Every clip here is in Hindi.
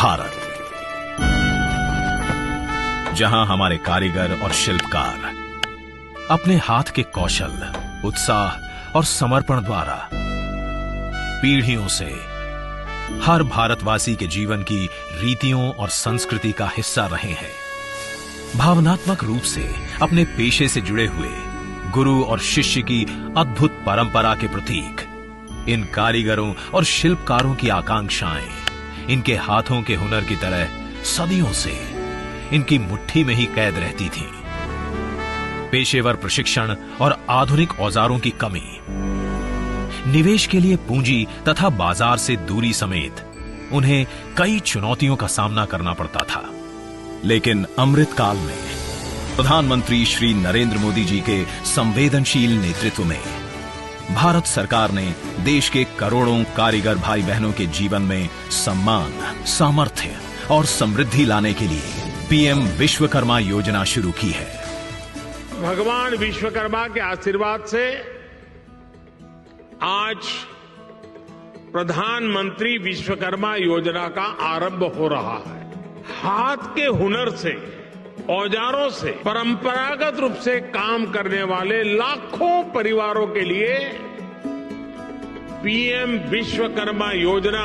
भारत, जहां हमारे कारीगर और शिल्पकार अपने हाथ के कौशल, उत्साह और समर्पण द्वारा पीढ़ियों से हर भारतवासी के जीवन की रीतियों और संस्कृति का हिस्सा रहे हैं। भावनात्मक रूप से अपने पेशे से जुड़े हुए गुरु और शिष्य की अद्भुत परंपरा के प्रतीक इन कारीगरों और शिल्पकारों की आकांक्षाएं इनके हाथों के हुनर की तरह सदियों से इनकी मुट्ठी में ही कैद रहती थी। पेशेवर प्रशिक्षण और आधुनिक औजारों की कमी, निवेश के लिए पूंजी तथा बाजार से दूरी समेत उन्हें कई चुनौतियों का सामना करना पड़ता था। लेकिन अमृतकाल में प्रधानमंत्री श्री नरेंद्र मोदी जी के संवेदनशील नेतृत्व में भारत सरकार ने देश के करोड़ों कारीगर भाई बहनों के जीवन में सम्मान, सामर्थ्य और समृद्धि लाने के लिए पीएम विश्वकर्मा योजना शुरू की है। भगवान विश्वकर्मा के आशीर्वाद से आज प्रधानमंत्री विश्वकर्मा योजना का आरंभ हो रहा है। हाथ के हुनर से, औजारों से परंपरागत रूप से काम करने वाले लाखों परिवारों के लिए पीएम विश्वकर्मा योजना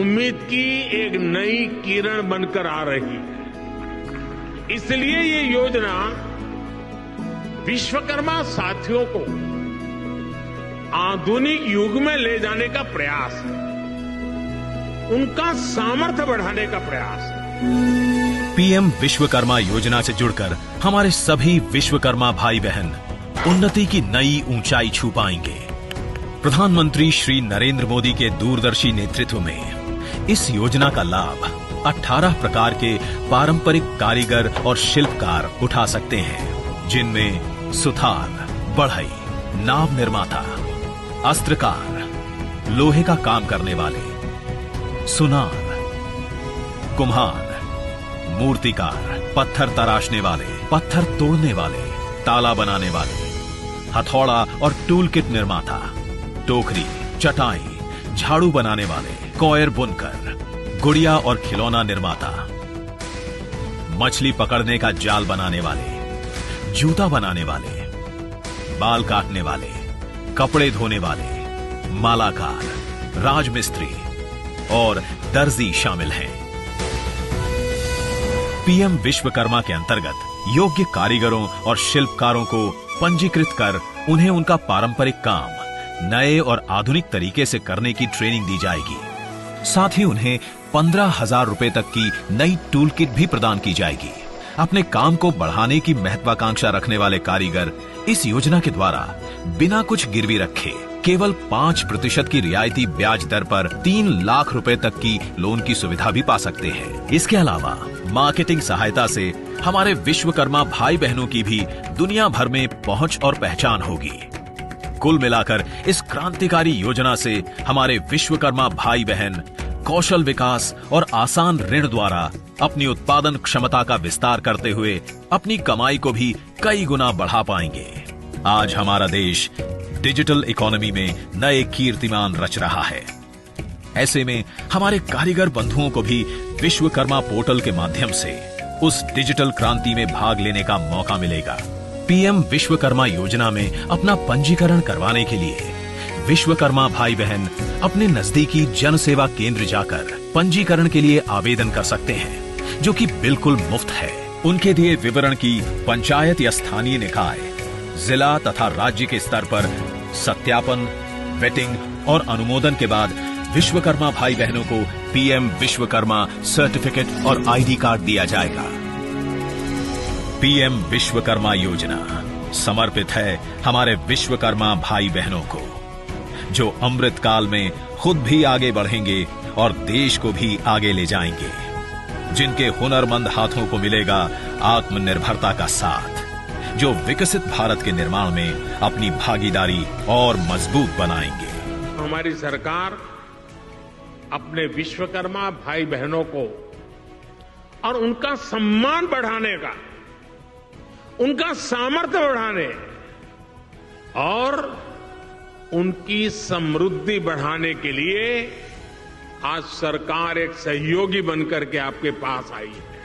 उम्मीद की एक नई किरण बनकर आ रही है। इसलिए ये योजना विश्वकर्मा साथियों को आधुनिक युग में ले जाने का प्रयास है, उनका सामर्थ्य बढ़ाने का प्रयास है। पीएम विश्वकर्मा योजना से जुड़कर हमारे सभी विश्वकर्मा भाई बहन उन्नति की नई ऊंचाई छू पाएंगे। प्रधानमंत्री श्री नरेंद्र मोदी के दूरदर्शी नेतृत्व में इस योजना का लाभ 18 प्रकार के पारंपरिक कारीगर और शिल्पकार उठा सकते हैं, जिनमें सुथार, बढ़ई, नाव निर्माता, अस्त्रकार, लोहे का काम करने वाले, सुनार, कुम्हार, मूर्तिकार, पत्थर तराशने वाले, पत्थर तोड़ने वाले, ताला बनाने वाले, हथौड़ा और टूल किट निर्माता, टोकरी, चटाई, झाड़ू बनाने वाले, कॉयर बुनकर, गुड़िया और खिलौना निर्माता, मछली पकड़ने का जाल बनाने वाले, जूता बनाने वाले, बाल काटने वाले, कपड़े धोने वाले, मालाकार, राजमिस्त्री और दर्जी शामिल हैं। पीएम विश्वकर्मा के अंतर्गत योग्य कारीगरों और शिल्पकारों को पंजीकृत कर उन्हें उनका पारंपरिक काम नए और आधुनिक तरीके से करने की ट्रेनिंग दी जाएगी। साथ ही उन्हें 15,000 रुपए तक की नई टूल किट भी प्रदान की जाएगी। अपने काम को बढ़ाने की महत्वाकांक्षा रखने वाले कारीगर इस योजना के द्वारा बिना कुछ गिरवी रखे केवल 5% की रियायती ब्याज दर पर 3 लाख रुपए तक की लोन की सुविधा भी पा सकते हैं। इसके अलावा मार्केटिंग सहायता से हमारे विश्वकर्मा भाई बहनों की भी दुनिया भर में पहुंच और पहचान होगी। कुल मिलाकर इस क्रांतिकारी योजना से हमारे विश्वकर्मा भाई बहन कौशल विकास और आसान ऋण द्वारा अपनी उत्पादन क्षमता का विस्तार करते हुए अपनी कमाई को भी कई गुना बढ़ा पाएंगे। आज हमारा देश डिजिटल इकोनॉमी में नए कीर्तिमान रच रहा है। ऐसे में हमारे कारीगर बंधुओं को भी विश्वकर्मा पोर्टल के माध्यम से उस डिजिटल क्रांति में भाग लेने का मौका मिलेगा। पीएम विश्वकर्मा योजना में अपना पंजीकरण करवाने के लिए विश्वकर्मा भाई बहन अपने नजदीकी जन सेवा केंद्र जाकर पंजीकरण के लिए आवेदन कर सकते हैं, जो कि बिल्कुल मुफ्त है। उनके दिए विवरण की पंचायत या स्थानीय निकाय, जिला तथा राज्य के स्तर पर सत्यापन, वेटिंग और अनुमोदन के बाद विश्वकर्मा भाई बहनों को पीएम विश्वकर्मा सर्टिफिकेट और आईडी कार्ड दिया जाएगा। पीएम विश्वकर्मा योजना समर्पित है हमारे विश्वकर्मा भाई बहनों को, जो अमृतकाल में खुद भी आगे बढ़ेंगे और देश को भी आगे ले जाएंगे, जिनके हुनरमंद हाथों को मिलेगा आत्मनिर्भरता का साथ, जो विकसित भारत के निर्माण में अपनी भागीदारी और मजबूत बनाएंगे। हमारी सरकार अपने विश्वकर्मा भाई बहनों को और उनका सम्मान बढ़ाने का, उनका सामर्थ्य बढ़ाने और उनकी समृद्धि बढ़ाने के लिए आज सरकार एक सहयोगी बनकर के आपके पास आई है।